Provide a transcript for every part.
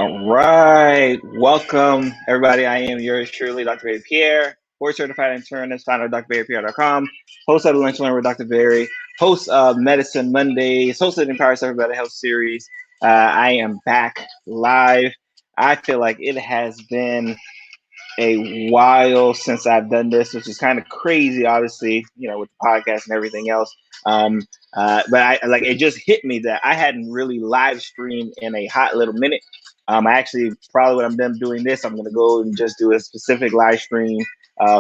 All right. Welcome, everybody. I am yours truly, Dr. Pierre, board certified internist, founder of drbarrypierre.com, host of the Lunch Learn with Dr. Barry, host of Medicine Mondays, host of the Empower Yourself Better Health series. I am back live. I feel like it has been a while since I've done this, which is kind of crazy, obviously, with the podcast and everything else. But it just hit me that I hadn't really live streamed in a hot little minute. I actually, probably when I'm done doing this, I'm going to go and just do a specific live stream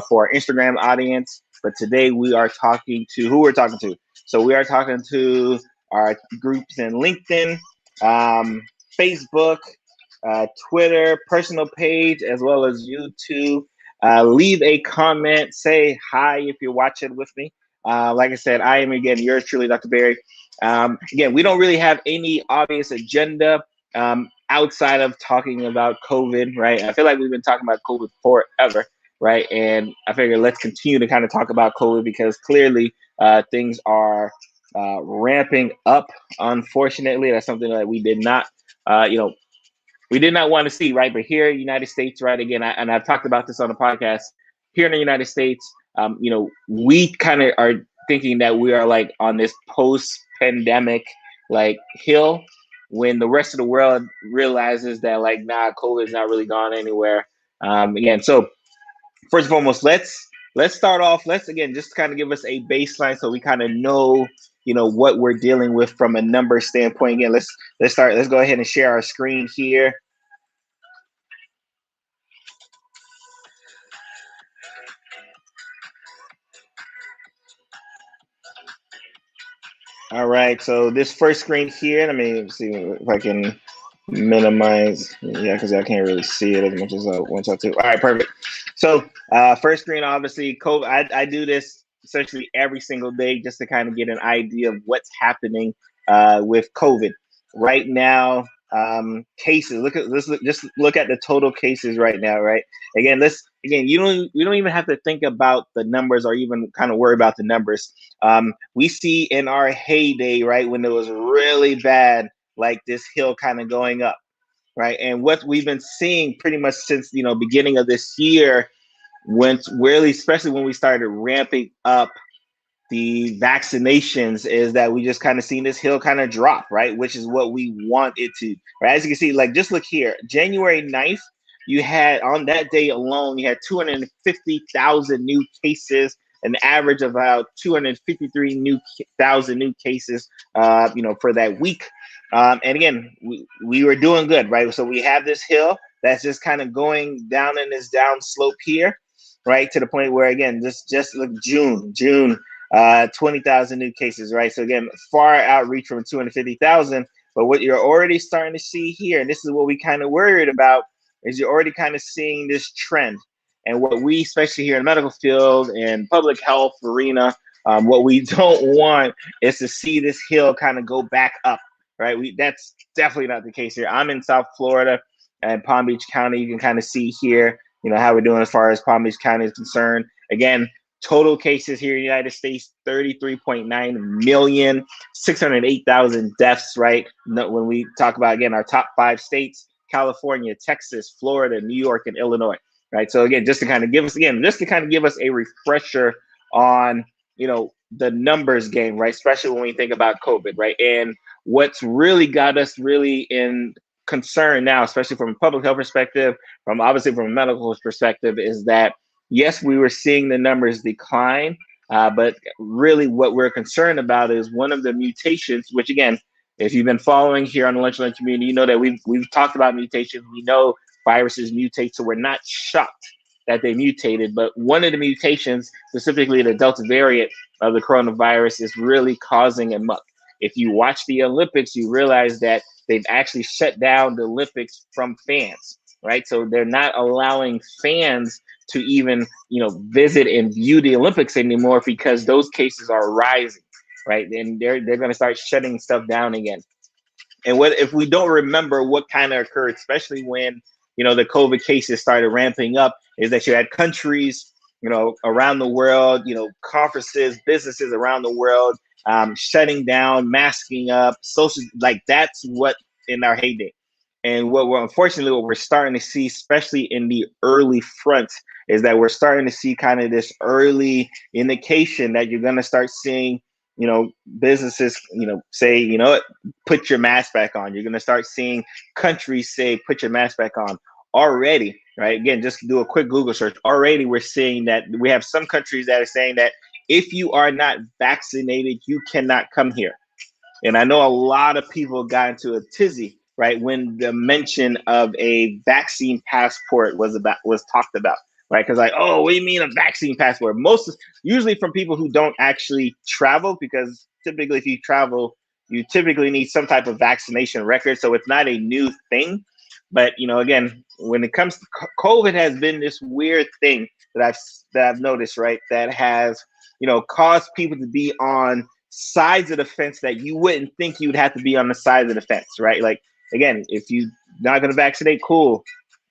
for our Instagram audience. But today we are talking to who we're talking to. So we are talking to our groups in LinkedIn, Facebook, Twitter, personal page, as well as YouTube. Leave a comment, say hi if you're watching with me. Like I said, I am again yours truly, Dr. Barry. Again, we don't really have any obvious agenda outside of talking about COVID, right? I feel like we've been talking about COVID forever, right? And I figure let's continue to kind of talk about COVID because clearly things are ramping up. Unfortunately, that's something that we did not, we did not want to see, right? But here in the United States, right, again, and I've talked about this on the podcast, here in the United States, we kind of are thinking that we are like on this post-pandemic like hill when the rest of the world realizes that like, nah, COVID is not really gone anywhere. Again, so first and foremost, let's start off. Let's again just kind of give us a baseline so we kind of know, what we're dealing with from a number standpoint. Again, let's start. Let's go ahead and share our screen here. All right, so this first screen here, let me see if I can minimize, yeah, because I can't really see it as much as I want to. All right, perfect. So first screen, obviously, COVID. I do this essentially every single day just to kind of get an idea of what's happening with COVID. Right now, cases, just look at the total cases right now, right? Again, we don't even have to think about the numbers or even kind of worry about the numbers. We see in our heyday, right, when it was really bad, like this hill kind of going up, right? And what we've been seeing pretty much since beginning of this year, when really, especially when we started ramping up the vaccinations, is that we just kind of seen this hill kind of drop, right? Which is what we want it to, right? As you can see, like just look here, January 9th, you had on that day alone, you had 250,000 new cases, an average of about 253,000 new cases, for that week. And again, we were doing good, right? So we have this hill that's just kind of going down in this down slope here, right? To the point where, again, just look, June, 20,000 new cases, right? So again, far outreach from 250,000. But what you're already starting to see here, and this is what we kind of worried about, is you're already kind of seeing this trend. And what we, especially here in the medical field and public health arena, what we don't want is to see this hill kind of go back up, right? That's definitely not the case here. I'm in South Florida and Palm Beach County. You can kind of see here, how we're doing as far as Palm Beach County is concerned. Again, total cases here in the United States, 33.9 million, 608,000 deaths, right? When we talk about, again, our top 5 states, California, Texas, Florida, New York, and Illinois, right? So again, just to kind of give us a refresher on, the numbers game, right? Especially when we think about COVID, right? And what's really got us really in concern now, especially from a public health perspective, obviously from a medical perspective, is that yes, we were seeing the numbers decline, but really what we're concerned about is one of the mutations, which again, if you've been following here on the Lunch Learn community, you know that we've talked about mutations. We know viruses mutate, so we're not shocked that they mutated. But one of the mutations, specifically the Delta variant of the coronavirus, is really causing a muck. If you watch the Olympics, you realize that they've actually shut down the Olympics from fans, right? So they're not allowing fans to even, visit and view the Olympics anymore because those cases are rising, right? And they're going to start shutting stuff down again. And what if we don't remember what kind of occurred, especially when, the COVID cases started ramping up, is that you had countries, around the world, conferences, businesses around the world, shutting down, masking up, social, like that's what in our heyday. And unfortunately, what we're starting to see, especially in the early front, is that we're starting to see kind of this early indication that you're going to start seeing, businesses, say, put your mask back on. You're going to start seeing countries say, put your mask back on already, right? Again, just do a quick Google search. Already, we're seeing that we have some countries that are saying that if you are not vaccinated, you cannot come here. And I know a lot of people got into a tizzy, right, when the mention of a vaccine passport was talked about, right? Because like, oh, what do you mean a vaccine passport? Usually from people who don't actually travel, because typically if you travel, you typically need some type of vaccination record. So it's not a new thing. But again, when it comes to COVID, has been this weird thing that I've noticed, right? That has caused people to be on sides of the fence that you wouldn't think you would have to be on the sides of the fence, right? Like, again, if you're not going to vaccinate, cool,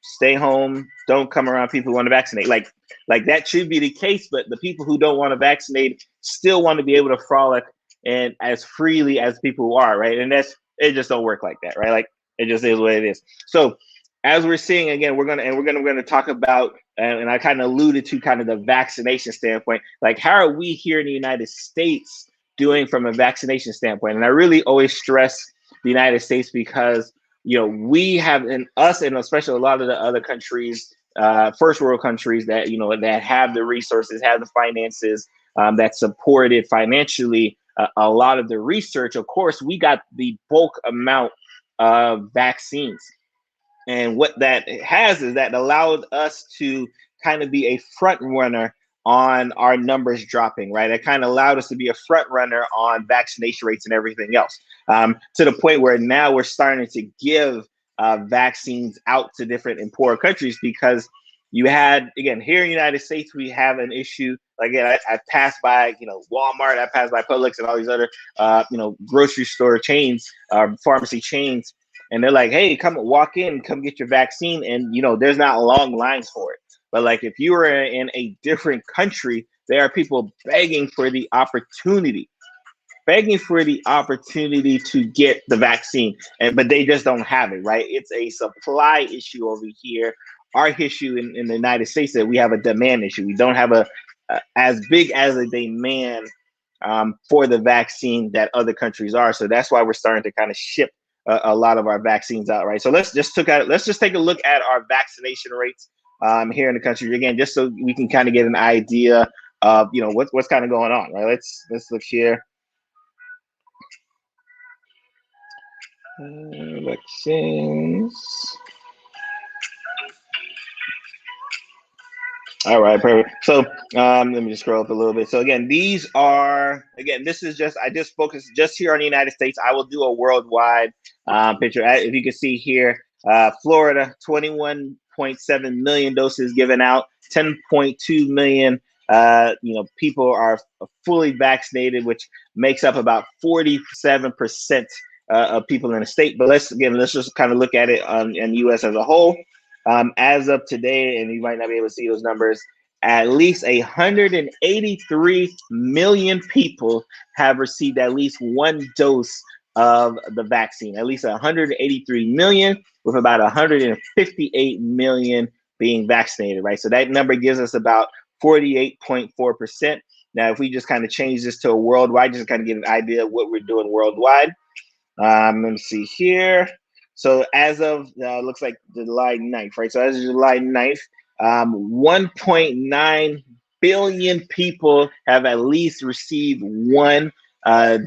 stay home, don't come around people who want to vaccinate. Like that should be the case, but the people who don't want to vaccinate still want to be able to frolic and as freely as people who are, right? And it just don't work like that, right? Like, it just is what it is. So as we're seeing, again, we're gonna talk about, and I kind of alluded to kind of the vaccination standpoint, like how are we here in the United States doing from a vaccination standpoint? And I really always stress the United States because we have, in us, and especially a lot of the other countries, first world countries that that have the resources, have the finances, that supported financially a lot of the research. Of course, we got the bulk amount of vaccines. And what that has is that allowed us to kind of be a front runner on our numbers dropping, right? It kind of allowed us to be a front runner on vaccination rates and everything else, to the point where now we're starting to give vaccines out to different and poor countries, because you had, again, here in the United States, we have an issue. Like, again, I passed by, Walmart, I passed by Publix and all these other, grocery store chains, pharmacy chains, and they're like, hey, come walk in, come get your vaccine. And, there's not long lines for it. But like, if you were in a different country, there are people begging for the opportunity to get the vaccine, but they just don't have it, right? It's a supply issue over here. Our issue in the United States, that we have a demand issue. We don't have as big as a demand for the vaccine that other countries are. So that's why we're starting to kind of ship a lot of our vaccines out, right? So let's just take a look at our vaccination rates here in the country again, just so we can kind of get an idea of what's kind of going on, right? Let's look here. Vaccines. All right, perfect. So let me just scroll up a little bit. So again, this is I just focus just here on the United States. I will do a worldwide picture. If you can see here, Florida, 21.7 million doses given out, 10.2 million people are fully vaccinated, which makes up about 47% of people in the state. But let's just kind of look at it in the U.S. as a whole. As of today, and you might not be able to see those numbers, at least 183 million people have received at least one dose of the vaccine. At least 183 million, with about 158 million being vaccinated, right? So that number gives us about 48.4%. Now, if we just kind of change this to a worldwide, just kind of get an idea of what we're doing worldwide. Let me see here. So as of, looks like July 9th, right? So as of July 9th, 1.9 billion people have at least received one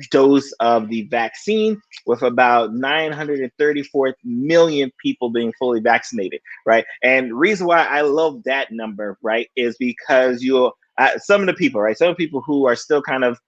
dose of the vaccine, with about 934 million people being fully vaccinated, right? And the reason why I love that number, right, is because some of the people, right? Some people who are still kind of,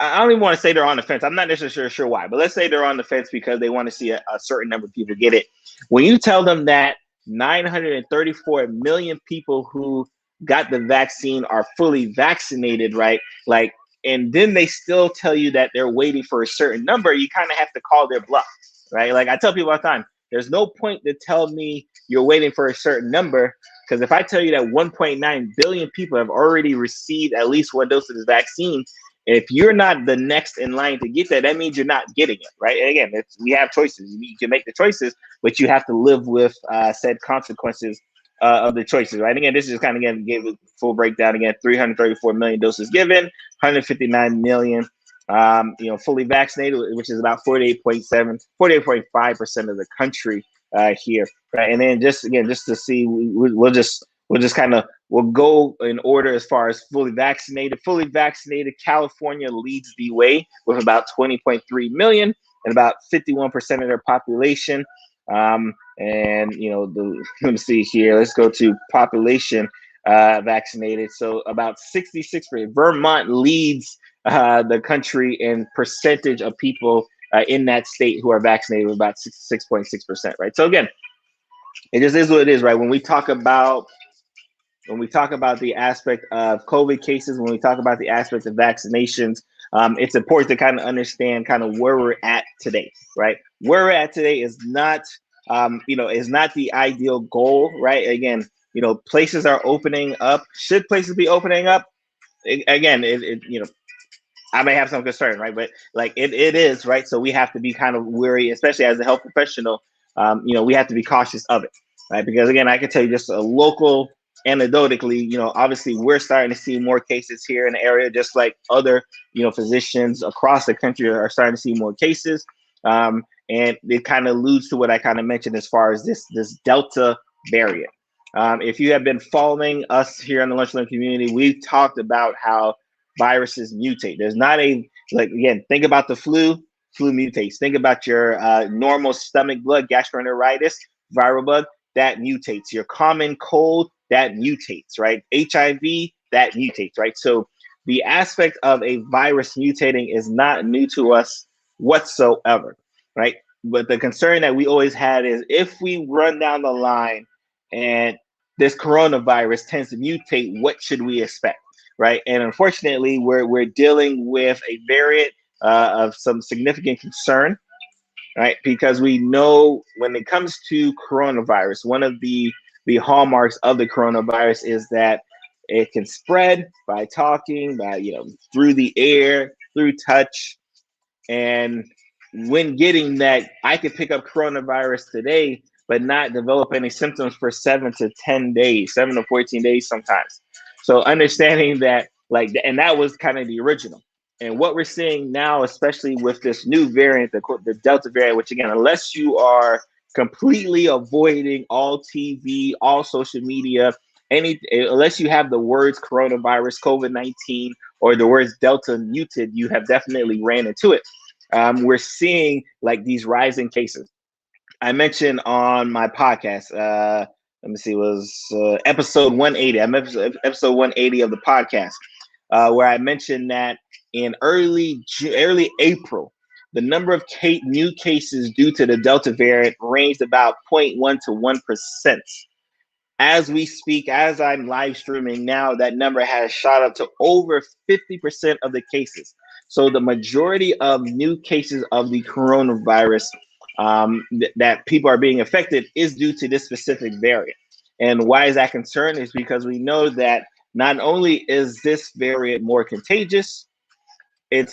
I don't even want to say they're on the fence. I'm not necessarily sure why, but let's say they're on the fence because they want to see a certain number of people get it. When you tell them that 934 million people who got the vaccine are fully vaccinated, right? Like, and then they still tell you that they're waiting for a certain number, you kind of have to call their bluff, right? Like I tell people all the time, there's no point to tell me you're waiting for a certain number, because if I tell you that 1.9 billion people have already received at least one dose of this vaccine, If you're not the next in line to get that, that means you're not getting it, right? And again, we have choices. You can make the choices, but you have to live with said consequences of the choices, right? Again, this is kind of again gave a full breakdown. Again, 334 million doses given, 159 million, fully vaccinated, which is about 48.5% of the country here, right? And then just to see, we'll just kind of we'll go in order as far as fully vaccinated. Fully vaccinated, California leads the way with about 20.3 million and about 51% of their population. And let me see here. Let's go to population vaccinated. So about 66%. Vermont leads the country in percentage of people in that state who are vaccinated with about 66.6%, right? So again, it just is what it is, right? When we talk about the aspect of COVID cases, when we talk about the aspect of vaccinations, it's important to kind of understand kind of where we're at today, right? Where we're at today is not, is not the ideal goal, right? Again, places are opening up. Should places be opening up? Again, I may have some concern, right? But like it is, right? So we have to be kind of wary, especially as a health professional. We have to be cautious of it, right? Because again, I can tell you just a local anecdotally, obviously we're starting to see more cases here in the area, just like other, physicians across the country are starting to see more cases. And it kind of alludes to what I kind of mentioned as far as this Delta variant. If you have been following us here in the Lunchroom community, we've talked about how viruses mutate. There's not again, think about the flu mutates. Think about your normal stomach bug, gastroenteritis, viral bug, that mutates. Your common cold, that mutates, right? HIV, that mutates, right? So the aspect of a virus mutating is not new to us whatsoever, right? But the concern that we always had is if we run down the line and this coronavirus tends to mutate, what should we expect? Right. And unfortunately, we're dealing with a variant of some significant concern, right? Because we know when it comes to coronavirus, one of the hallmarks of the coronavirus is that it can spread by talking, by through the air, through touch, and when getting that, I could pick up coronavirus today, but not develop any symptoms for 7 to 10 days, 7 to 14 days sometimes. So understanding that, and that was kind of the original. And what we're seeing now, especially with this new variant, the Delta variant, which again, unless you are completely avoiding all TV, all social media, unless you have the words coronavirus, COVID-19, or the words Delta muted, you have definitely ran into it. We're seeing these rising cases. I mentioned on my podcast, let me see, it was episode 180. I'm episode 180 of the podcast, where I mentioned that in early April, the number of new cases due to the Delta variant ranged about 0.1 to 1%. As we speak, as I'm live streaming now, that number has shot up to over 50% of the cases. So the majority of new cases of the coronavirus that people are being affected is due to this specific variant. And why is that concerned? Is because we know that not only is this variant more contagious, it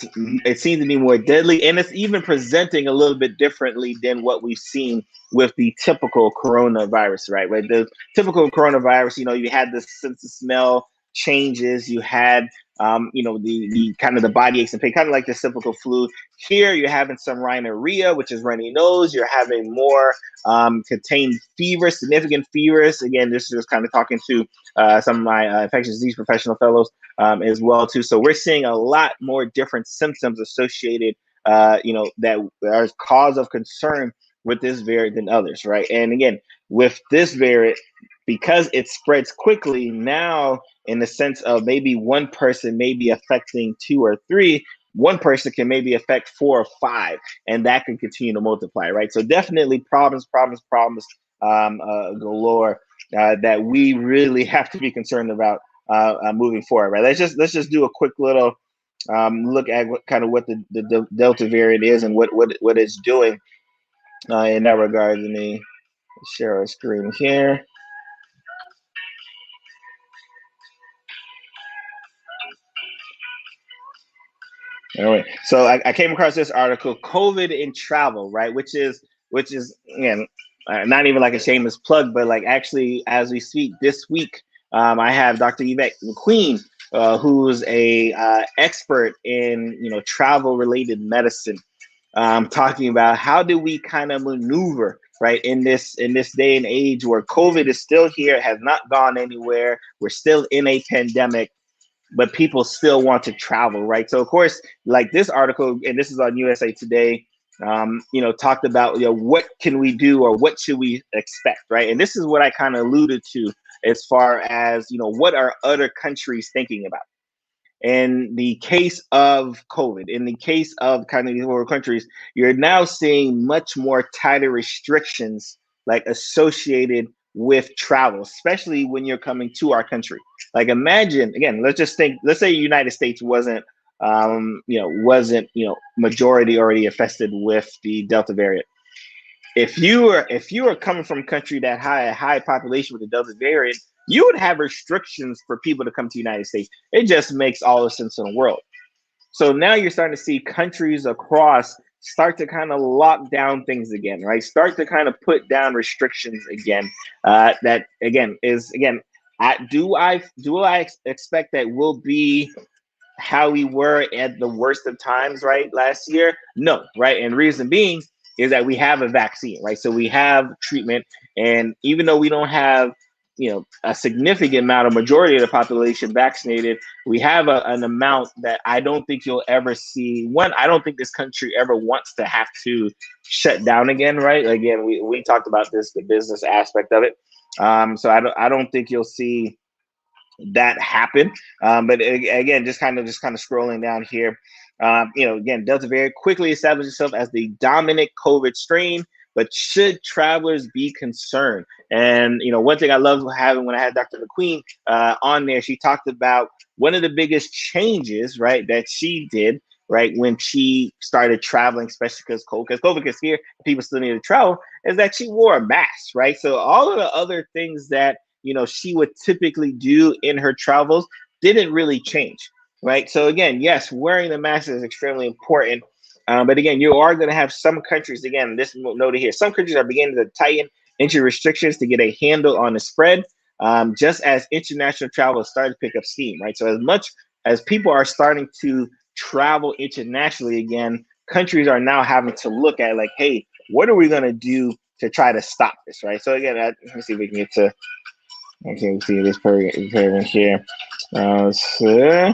seems to be more deadly, and it's even presenting a little bit differently than what we've seen with the typical coronavirus, right? Right. The typical coronavirus, you had the sense of smell changes, you had the kind of the body aches and pain, kind of like the typical flu. Here you're having some rhinorrhea, which is runny nose. You're having more contained fever, significant fevers. Again, this is just kind of talking to some of my infectious disease professional fellows as well too. So we're seeing a lot more different symptoms associated, that are cause of concern with this variant than others, right? And again, with this variant, because it spreads quickly now, in the sense of maybe one person may be affecting 2 or 3, one person can maybe affect 4 or 5, and that can continue to multiply, right? So definitely problems galore that we really have to be concerned about moving forward, right? Let's just do a quick little look at what the Delta variant is and what it's doing in that regard. Let me share our screen here. All right. So I came across this article, COVID in travel, right? Which is again, not even like a shameless plug, but like actually as we speak this week, I have Dr. Yvette McQueen, who's a expert in travel related medicine, talking about how do we kind of maneuver right in this day and age where COVID is still here, has not gone anywhere. We're still in a pandemic, but people still want to travel, right? So of course, like this article, and this is on USA Today, talked about what can we do or what should we expect, right? And this is what I kind of alluded to as far as what are other countries thinking about. In the case of COVID, in the case of kind of these world countries, you're now seeing much more tighter restrictions like associated with travel, especially when you're coming to our country. Like imagine again, let's say United States wasn't majority already infested with the Delta variant. If you are coming from a country that had a high population with the Delta variant, you would have restrictions for people to come to the United States. It just makes all the sense in the world. So now you're starting to see countries across start to kind of lock down things again, right? Start to kind of put down restrictions again. That again is again. Do I expect that we'll be how we were at the worst of times, right? Last year? No, right? And reason being is that we have a vaccine, right? So we have treatment. And even though we don't have, a significant amount of majority of the population vaccinated, we have an amount that I don't think you'll ever see. One, I don't think this country ever wants to have to shut down again, right? Again, we talked about this, the business aspect of it. So I don't think you'll see that happen. But again, just kind of scrolling down here. Again, Delta variant quickly established itself as the dominant COVID strain. But should travelers be concerned? And one thing I love having when I had Dr. McQueen on there, she talked about one of the biggest changes, right, that she did, right, when she started traveling, especially because COVID gets here, people still need to travel, is that she wore a mask, right? So all of the other things that she would typically do in her travels didn't really change, right? So again, yes, wearing the mask is extremely important. But again, you are going to have some countries, again, this noted here, some countries are beginning to tighten entry restrictions to get a handle on the spread, just as international travel is starting to pick up steam, right? So as much as people are starting to travel internationally again, countries are now having to look at like, hey, what are we going to do to try to stop this, right? So again, let me see if we can get to. Okay, we see this paragraph here. So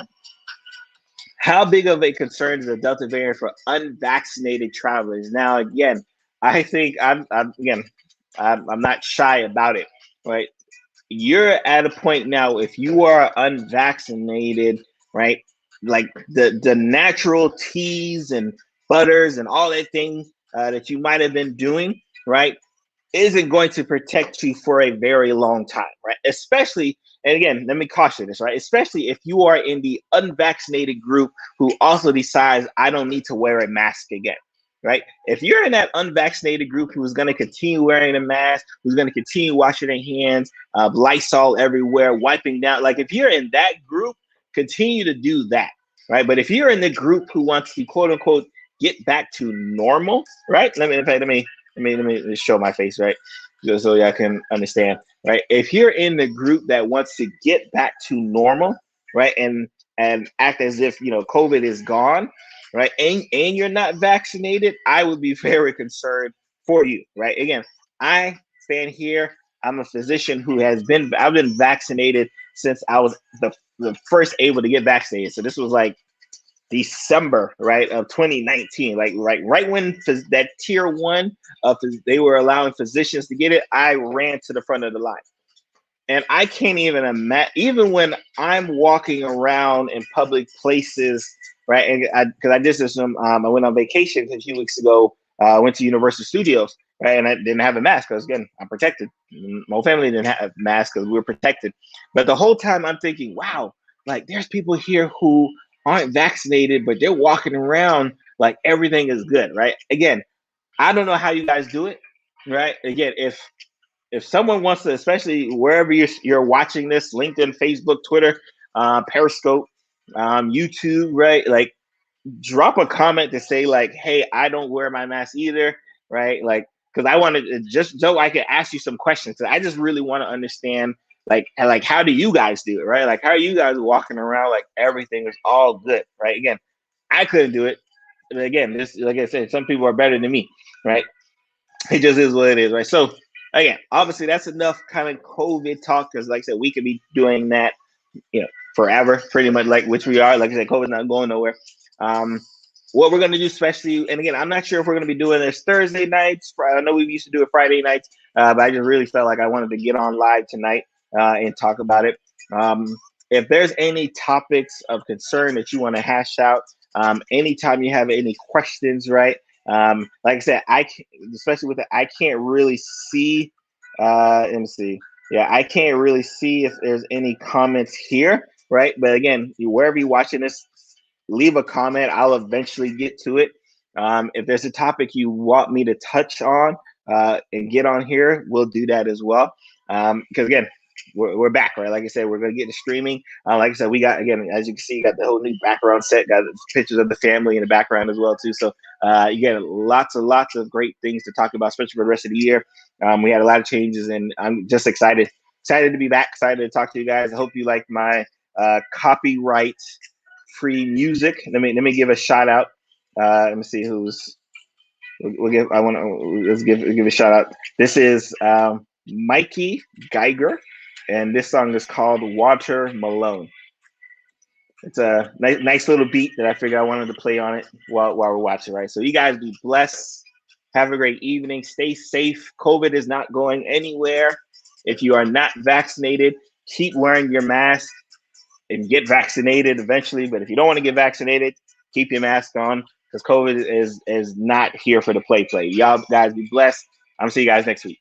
how big of a concern is the Delta variant for unvaccinated travelers? Now, again, I think I'm not shy about it, right? You're at a point now, if you are unvaccinated, right? Like the natural teas and butters and all that thing that you might have been doing, right, isn't going to protect you for a very long time, right? Especially, and again, let me caution this, right? Especially if you are in the unvaccinated group who also decides, I don't need to wear a mask again, right? If you're in that unvaccinated group who's going to continue wearing a mask, who's going to continue washing their hands, Lysol everywhere, wiping down, like if you're in that group, continue to do that, right? But if you're in the group who wants to quote unquote get back to normal, right? Let me show my face, right? Just so y'all can understand, right? If you're in the group that wants to get back to normal, right, and act as if COVID is gone, right, and you're not vaccinated, I would be very concerned for you, right? Again, I stand here. I'm a physician I've been vaccinated since I was the first able to get vaccinated. So this was like December, right, of 2019, like right when that tier one of they were allowing physicians to get it, I ran to the front of the line. And I can't even imagine, even when I'm walking around in public places, right? And because I just I went on vacation a few weeks ago. I went to Universal Studios, right? And I didn't have a mask because again, I'm protected. My whole family didn't have masks because we were protected. But the whole time I'm thinking, wow, like there's people here who aren't vaccinated, but they're walking around like everything is good, right? Again, I don't know how you guys do it, right? Again, if someone wants to, especially wherever you're watching this, LinkedIn, Facebook, Twitter, Periscope, YouTube, right? Like drop a comment to say like, hey, I don't wear my mask either, right? Like, because I wanted to just so I could ask you some questions. Because I just really want to understand like how do you guys do it, right? Like, how are you guys walking around like everything is all good, right? Again, I couldn't do it. But again, this, like I said, some people are better than me, right? It just is what it is, right? So again, obviously that's enough kind of COVID talk, because like I said, we could be doing that, you know, forever, pretty much, like, which we are. Like I said, COVID's not going nowhere. What we're going to do, especially, and again, I'm not sure if we're going to be doing this Thursday nights. I know we used to do it Friday nights, but I just really felt like I wanted to get on live tonight and talk about it. If there's any topics of concern that you want to hash out, anytime you have any questions, right? Like I said, especially with it, I can't really see. Let me see. Yeah, I can't really see if there's any comments here, right? But again, wherever you're watching this, leave a comment. I'll eventually get to it. If there's a topic you want me to touch on and get on here, we'll do that as well. Because again, we're back, right? Like I said, we're going to get to streaming. Like I said, we got, again, as you can see, got the whole new background set, got pictures of the family in the background as well, too. So you get lots of great things to talk about, especially for the rest of the year. We had a lot of changes, and I'm just excited to be back, excited to talk to you guys. I hope you like my copyright free music. Let me give a shout out. Let me see who's. We'll give. I want to let's give a shout out. This is Mikey Geiger, and this song is called Water Malone. It's a nice little beat that I figured I wanted to play on it while we're watching, right? So you guys be blessed. Have a great evening. Stay safe. COVID is not going anywhere. If you are not vaccinated, keep wearing your mask and get vaccinated eventually. But if you don't want to get vaccinated, keep your mask on, because COVID is not here for the play. Y'all guys be blessed. I'm gonna see you guys next week.